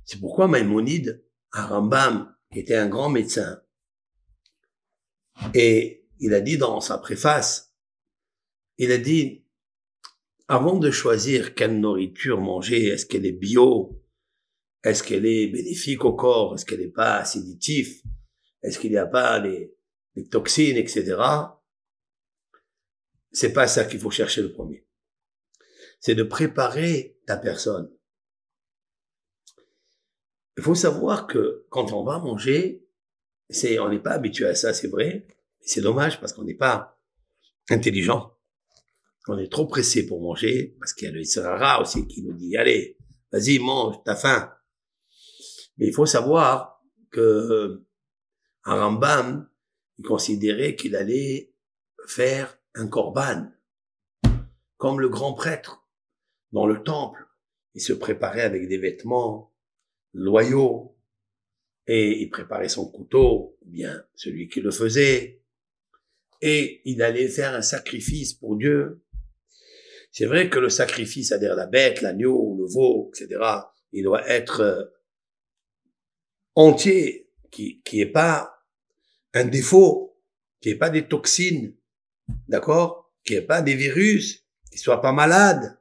C'est pourquoi Maïmonide, un Rambam, qui était un grand médecin, et il a dit dans sa préface, il a dit, avant de choisir quelle nourriture manger, est-ce qu'elle est bio, est-ce qu'elle est bénéfique au corps, est-ce qu'elle n'est pas aciditive, est-ce qu'il n'y a pas des toxines, etc. C'est pas ça qu'il faut chercher le premier. C'est de préparer ta personne. Il faut savoir que quand on va manger, on n'est pas habitué à ça, c'est vrai, mais c'est dommage parce qu'on n'est pas intelligent. On est trop pressé pour manger, parce qu'il y a le Israra aussi qui nous dit, allez, vas-y, mange, t'as faim. Mais il faut savoir que un Rambam, il considérait qu'il allait faire un korban, comme le grand prêtre, dans le temple. Il se préparait avec des vêtements loyaux, et il préparait son couteau, ou bien celui qui le faisait, et il allait faire un sacrifice pour Dieu. C'est vrai que le sacrifice, c'est-à-dire la bête, l'agneau, le veau, etc., il doit être entier, qui est pas un défaut, qui est pas des toxines, d'accord, qui est pas des virus, qui soit pas malade,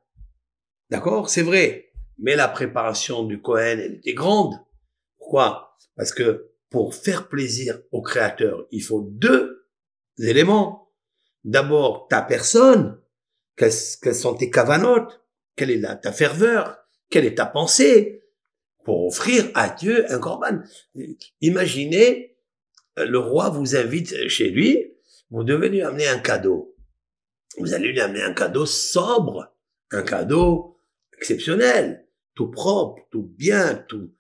d'accord, c'est vrai. Mais la préparation du Kohen, elle était grande. Pourquoi? Parce que pour faire plaisir au Créateur, il faut deux éléments. D'abord, ta personne, quelles sont tes kavanotes, quelle est ta ferveur, quelle est ta pensée, pour offrir à Dieu un korban. Imaginez, le roi vous invite chez lui, vous devez lui amener un cadeau. Vous allez lui amener un cadeau sobre, un cadeau exceptionnel, tout propre, tout bien, tout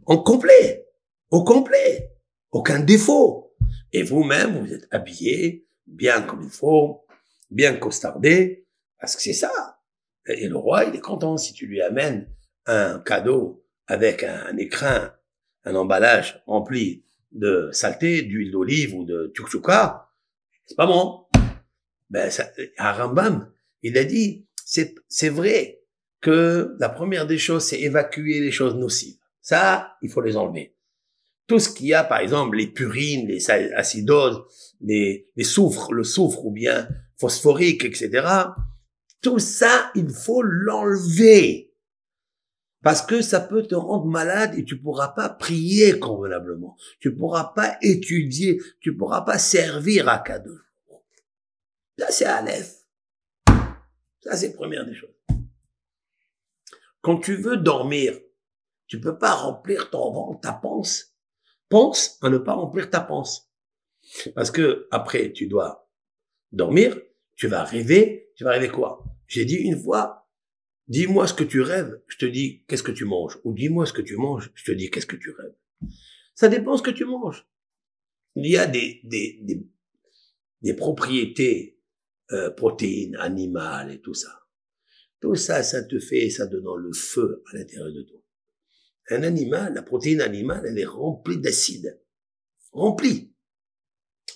au complet, aucun défaut. Et vous-même, vous êtes habillé bien comme il faut, bien costardé, parce que c'est ça. Et le roi, il est content si tu lui amènes un cadeau avec un écrin, un emballage rempli de saleté, d'huile d'olive ou de tchouktchouka. C'est pas bon. Ben, à Rambam, il a dit, c'est vrai que la première des choses, c'est évacuer les choses nocives. Ça, il faut les enlever. Tout ce qu'il y a, par exemple, les purines, les acidoses, les soufres, le soufre ou bien phosphorique, etc., tout ça, il faut l'enlever. Parce que ça peut te rendre malade et tu pourras pas prier convenablement. Tu pourras pas étudier. Tu pourras pas servir à Kadosh. Ça, c'est Aleph. Ça, c'est la première des choses. Quand tu veux dormir, tu peux pas remplir ton ventre, ta panse. Pense à ne pas remplir ta panse. Parce que, après, tu dois dormir, tu vas rêver quoi? J'ai dit une fois, dis-moi ce que tu rêves, je te dis qu'est-ce que tu manges. Ou dis-moi ce que tu manges, je te dis qu'est-ce que tu rêves. Ça dépend ce que tu manges. Il y a des propriétés, protéines animales et tout ça. Tout ça, ça te fait, ça donne le feu à l'intérieur de toi. Un animal, la protéine animale, elle est remplie d'acide. Remplie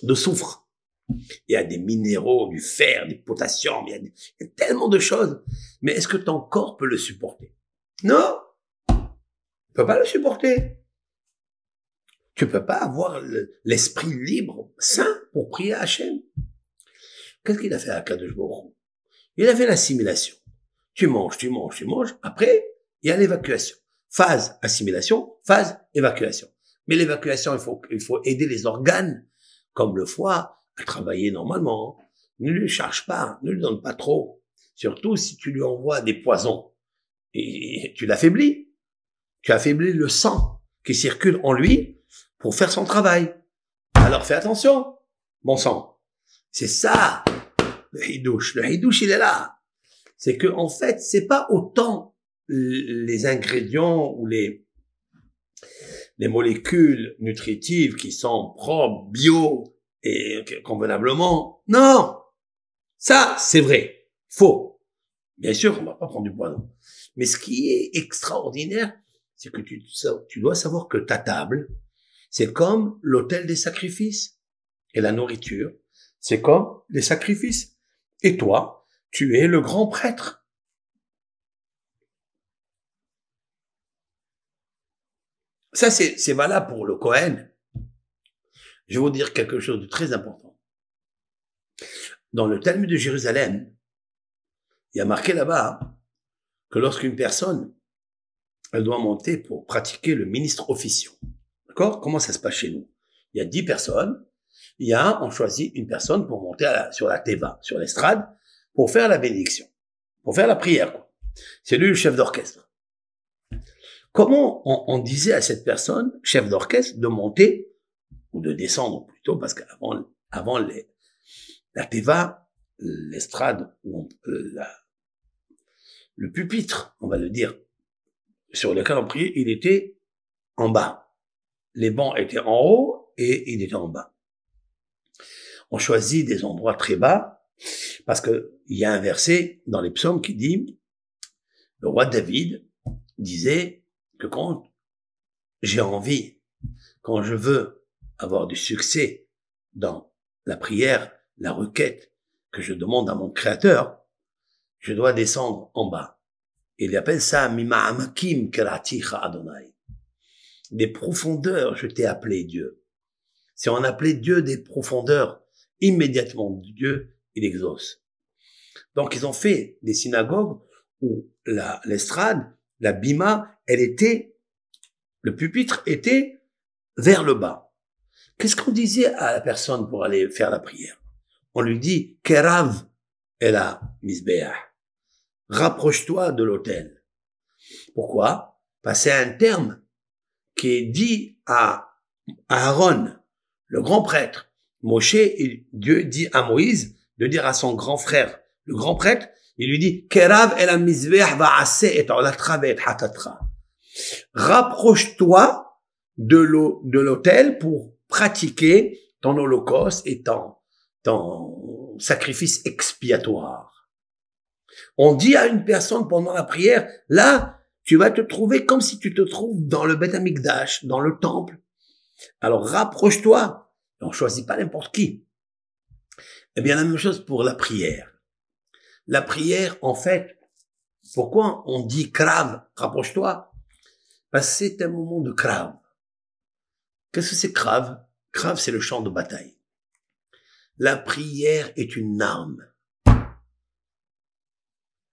de soufre. Il y a des minéraux, du fer, du potassium, il y a tellement de choses. Mais est-ce que ton corps peut le supporter? Non. Tu peux pas le supporter. Tu peux pas avoir l'esprit libre, sain, pour prier à Hachem. Qu'est-ce qu'il a fait à Kadosh Baruch Hu? Il a fait l'assimilation. Tu manges. Après, il y a l'évacuation. Phase assimilation, phase évacuation. Mais l'évacuation, il faut aider les organes, comme le foie, à travailler normalement. Ne lui charge pas, ne lui donne pas trop. Surtout si tu lui envoies des poisons. Et tu l'affaiblis. Tu affaiblis le sang qui circule en lui pour faire son travail. Alors fais attention, bon sang. C'est ça, le hidouche. Le hidouche, il est là. C'est que, en fait, c'est pas autant les ingrédients ou les molécules nutritives qui sont propres, bio et convenablement. Non! Ça, c'est vrai. Faux. Bien sûr, on va pas prendre du poison. Mais ce qui est extraordinaire, c'est que tu dois savoir que ta table, c'est comme l'autel des sacrifices. Et la nourriture, c'est comme les sacrifices. Et toi, tu es le grand prêtre. Ça, c'est valable pour le Kohen. Je vais vous dire quelque chose de très important. Dans le Talmud de Jérusalem, il y a marqué là-bas que lorsqu'une personne, elle doit monter pour pratiquer le ministre officieux. D'accord? Comment ça se passe chez nous? Il y a 10 personnes. On choisit une personne pour monter sur la teva, sur l'estrade, pour faire la bénédiction, pour faire la prière, quoi. C'est lui le chef d'orchestre. Comment on disait à cette personne, chef d'orchestre, de monter, ou de descendre plutôt, parce qu'avant la teva, l'estrade, le pupitre, on va le dire, sur lequel on priait, il était en bas. Les bancs étaient en haut et il était en bas. On choisit des endroits très bas parce que il y a un verset dans les psaumes qui dit, le roi David disait que quand j'ai envie, quand je veux avoir du succès dans la prière, la requête que je demande à mon Créateur, je dois descendre en bas. Il appelle ça Mima'amakim Keraticha Adonai. Des profondeurs, je t'ai appelé Dieu. Si on appelait Dieu des profondeurs, immédiatement Dieu, il exauce. Donc ils ont fait des synagogues où l'estrade, la bima, le pupitre était vers le bas. Qu'est-ce qu'on disait à la personne pour aller faire la prière? On lui dit, Kerav ela misbeah. Rapproche-toi de l'autel. Pourquoi? Parce que c'est un terme qui est dit à Aaron, le grand prêtre. Moshe, Dieu dit à Moïse de dire à son grand frère, le grand prêtre, il lui dit, Kerav ela misbeah va'ase et olatra ve'et hatatra. Rapproche-toi de l'autel pour pratiquer ton holocauste et ton sacrifice expiatoire. On dit à une personne pendant la prière, là, tu vas te trouver comme si tu te trouves dans le Beth Amikdash, dans le temple. Alors rapproche-toi. On choisit pas n'importe qui. Eh bien, la même chose pour la prière. La prière, en fait, pourquoi on dit krav, rapproche-toi? Parce que c'est un moment de krav. Qu'est-ce que c'est krav? Krav, c'est le champ de bataille. La prière est une arme.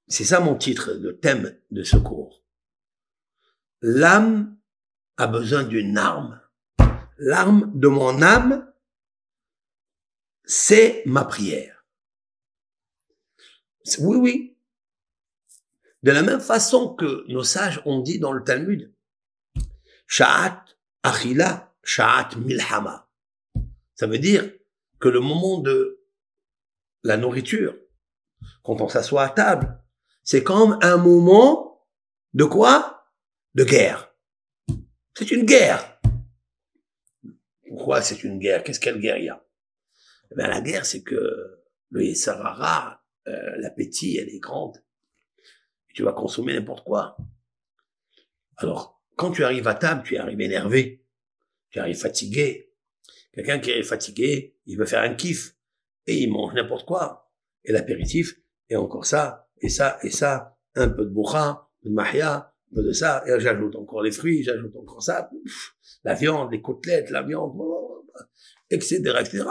C'est ça mon titre, le thème de ce cours. L'âme a besoin d'une arme. L'arme de mon âme, c'est ma prière. Oui, oui. De la même façon que nos sages ont dit dans le Talmud, Sha'at achila, sha'at milhama. Ça veut dire que le moment de la nourriture, quand on s'assoit à table, c'est comme un moment de quoi? De guerre. C'est une guerre. Pourquoi c'est une guerre? Quelle guerre il y a? Eh bien, la guerre, c'est que le Yessarara, l'appétit, elle est grande. Tu vas consommer n'importe quoi. Alors, quand tu arrives à table, tu arrives énervé. Tu arrives fatigué. Quelqu'un qui est fatigué, il veut faire un kiff. Et il mange n'importe quoi. Et l'apéritif, et encore ça, et ça, et ça. Un peu de bourra, un peu de mahia, un peu de ça. Et j'ajoute encore les fruits, j'ajoute encore ça. La viande, les côtelettes, la viande, etc., etc.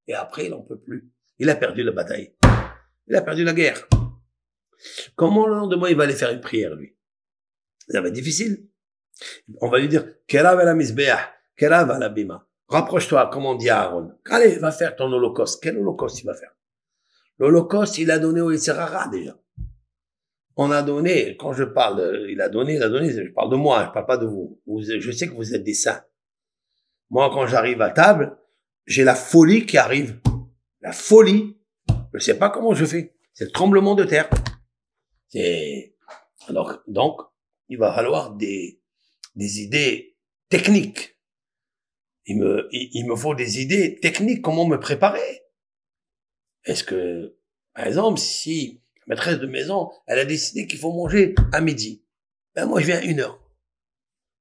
Et après, il n'en peut plus. Il a perdu la bataille. Il a perdu la guerre. Comment le lendemain, il va aller faire une prière, lui? Ça va être difficile. On va lui dire, Kerav ala misbeah, Kerav ala bima. Rapproche-toi, comme on dit à Aaron. Allez, va faire ton holocauste. Quel holocauste il va faire? L'holocauste, il a donné au Yitzhara déjà. On a donné, quand je parle, il a donné, je parle de moi, je parle pas de vous. Je sais que vous êtes des saints. Moi, quand j'arrive à table, j'ai la folie qui arrive. La folie. Je sais pas comment je fais. C'est le tremblement de terre. Alors, donc, il va falloir des idées techniques. Il me faut des idées techniques, comment me préparer. Est-ce que, par exemple, si la maîtresse de maison, elle a décidé qu'il faut manger à midi, ben moi je viens à 1h.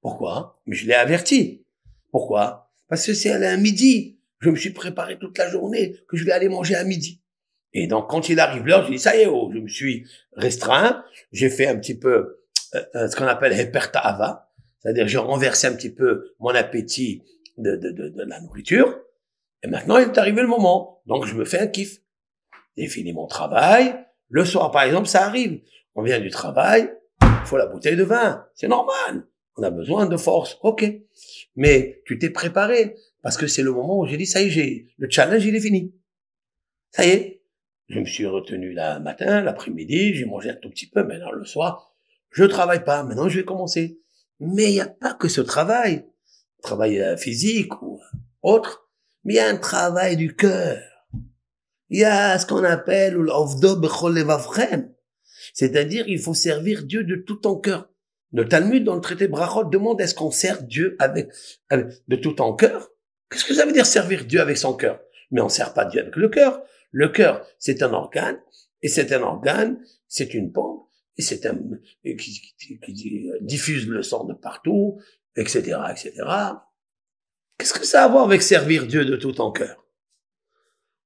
Pourquoi? Mais je l'ai averti. Pourquoi? Parce que si elle est à midi, je me suis préparé toute la journée que je vais aller manger à midi. Et donc, quand il arrive l'heure, je dis, ça y est, oh, je me suis restreint, j'ai fait un petit peu ce qu'on appelle Heperta'ava, C'est-à-dire, je renversais un petit peu mon appétit de la nourriture. Et maintenant, il est arrivé le moment. Donc, je me fais un kiff. J'ai fini mon travail. Le soir, par exemple, ça arrive. On vient du travail. Il faut la bouteille de vin. C'est normal. On a besoin de force. OK. Mais tu t'es préparé. Parce que c'est le moment où j'ai dit, ça y est, le challenge, il est fini. Ça y est. Je me suis retenu le matin, l'après-midi. J'ai mangé un tout petit peu. Maintenant, le soir, je travaille pas. Maintenant, je vais commencer. Mais il n'y a pas que ce travail physique ou autre, mais il y a un travail du cœur. Il y a ce qu'on appelle c'est-à-dire il faut servir Dieu de tout ton cœur. Le Talmud dans le traité Brachot demande est-ce qu'on sert Dieu avec de tout ton cœur? Qu'est-ce que ça veut dire servir Dieu avec son cœur? Mais on sert pas Dieu avec le cœur. Le cœur, c'est un organe, et c'est un organe, c'est une pompe, et c'est un qui diffuse le sang de partout, etc., etc. Qu'est-ce que ça a à voir avec servir Dieu de tout ton cœur?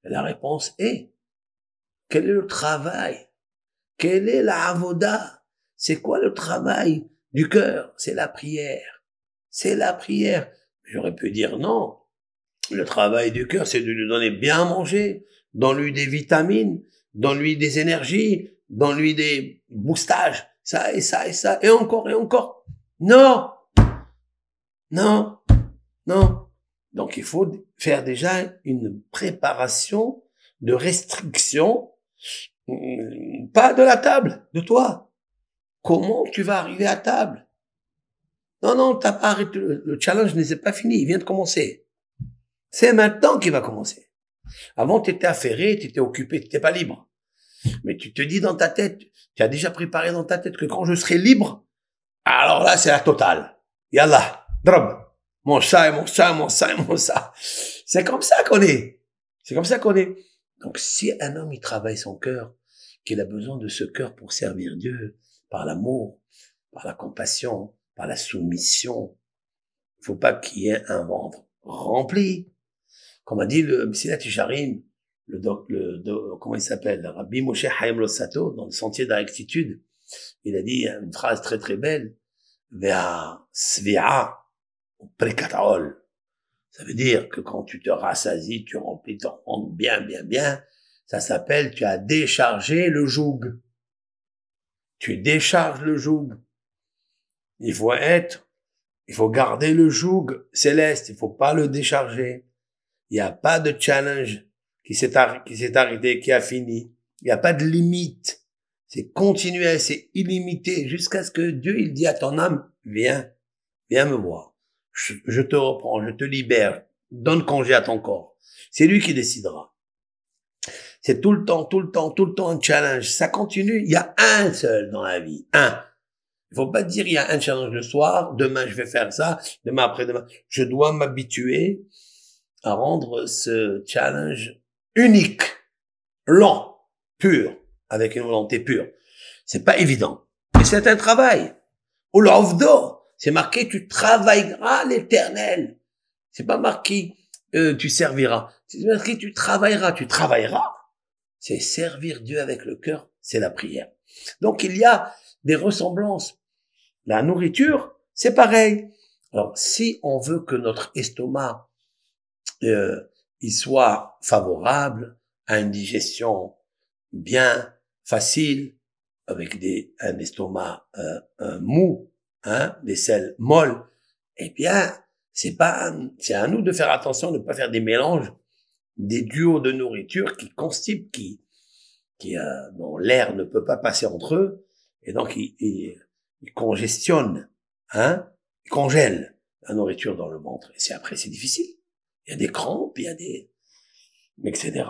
Et la réponse est, quel est le travail? Quelle est la avoda? C'est quoi le travail du cœur? C'est la prière. C'est la prière. J'aurais pu dire non. Le travail du cœur, c'est de lui donner bien à manger, donne-lui des vitamines, donne-lui des énergies, donne-lui des boostages, ça et ça et ça, et encore et encore. Non! Non! Non! Donc il faut faire déjà une préparation de restriction, pas de la table, de toi. Comment tu vas arriver à table? Non, non, t'as pas arrêté, le challenge n'est pas fini, il vient de commencer. C'est maintenant qu'il va commencer. Avant, t'étais affairé, t'étais occupé, t'étais pas libre. Mais tu te dis dans ta tête, tu as déjà préparé dans ta tête que quand je serai libre, alors là, c'est la totale. Yallah, drab. Mon chat et mon chat, mon ça et mon ça. C'est comme ça qu'on est. C'est comme ça qu'on est. Donc, si un homme, il travaille son cœur, qu'il a besoin de ce cœur pour servir Dieu, par l'amour, par la compassion, par la soumission, il faut pas qu'il y ait un ventre rempli. Comme a dit le Mesilat Yesharim, comment il s'appelle, le Rabbi Moshe Chaim Lossato, dans le Sentier de la Rectitude, il a dit une phrase très très belle, Vea Svia Prekataol. Ça veut dire que quand tu te rassasies, tu remplis ton ventre bien, bien, bien, ça s'appelle tu as déchargé le joug. Tu décharges le joug. Il faut garder le joug céleste, il faut pas le décharger. Il n'y a pas de challenge qui s'est arrêté, qui a fini. Il n'y a pas de limite. C'est continuel, c'est illimité, jusqu'à ce que Dieu, il dit à ton âme, viens me voir. Je te reprends, je te libère, donne congé à ton corps. C'est lui qui décidera. C'est tout le temps un challenge. Ça continue. Il y a un seul dans la vie. Un. Il faut pas dire il y a un challenge le soir, demain je vais faire ça, demain après-demain. Je dois m'habituer à rendre ce challenge unique, lent, pur, avec une volonté pure. C'est pas évident. Et c'est un travail. Ou l'ovdo, c'est marqué tu travailleras l'Éternel. C'est pas marqué tu serviras. C'est marqué tu travailleras. C'est servir Dieu avec le cœur, c'est la prière. Donc il y a des ressemblances. La nourriture, c'est pareil. Alors si on veut que notre estomac il soit favorable à une digestion bien facile, avec un estomac mou, des selles molles, eh bien, c'est à nous de faire attention de ne pas faire des mélanges, des duos de nourriture qui constipent, dont l'air ne peut pas passer entre eux, et donc ils congestionnent, ils congèlent la nourriture dans le ventre. Et après, c'est difficile. Il y a des crampes, etc.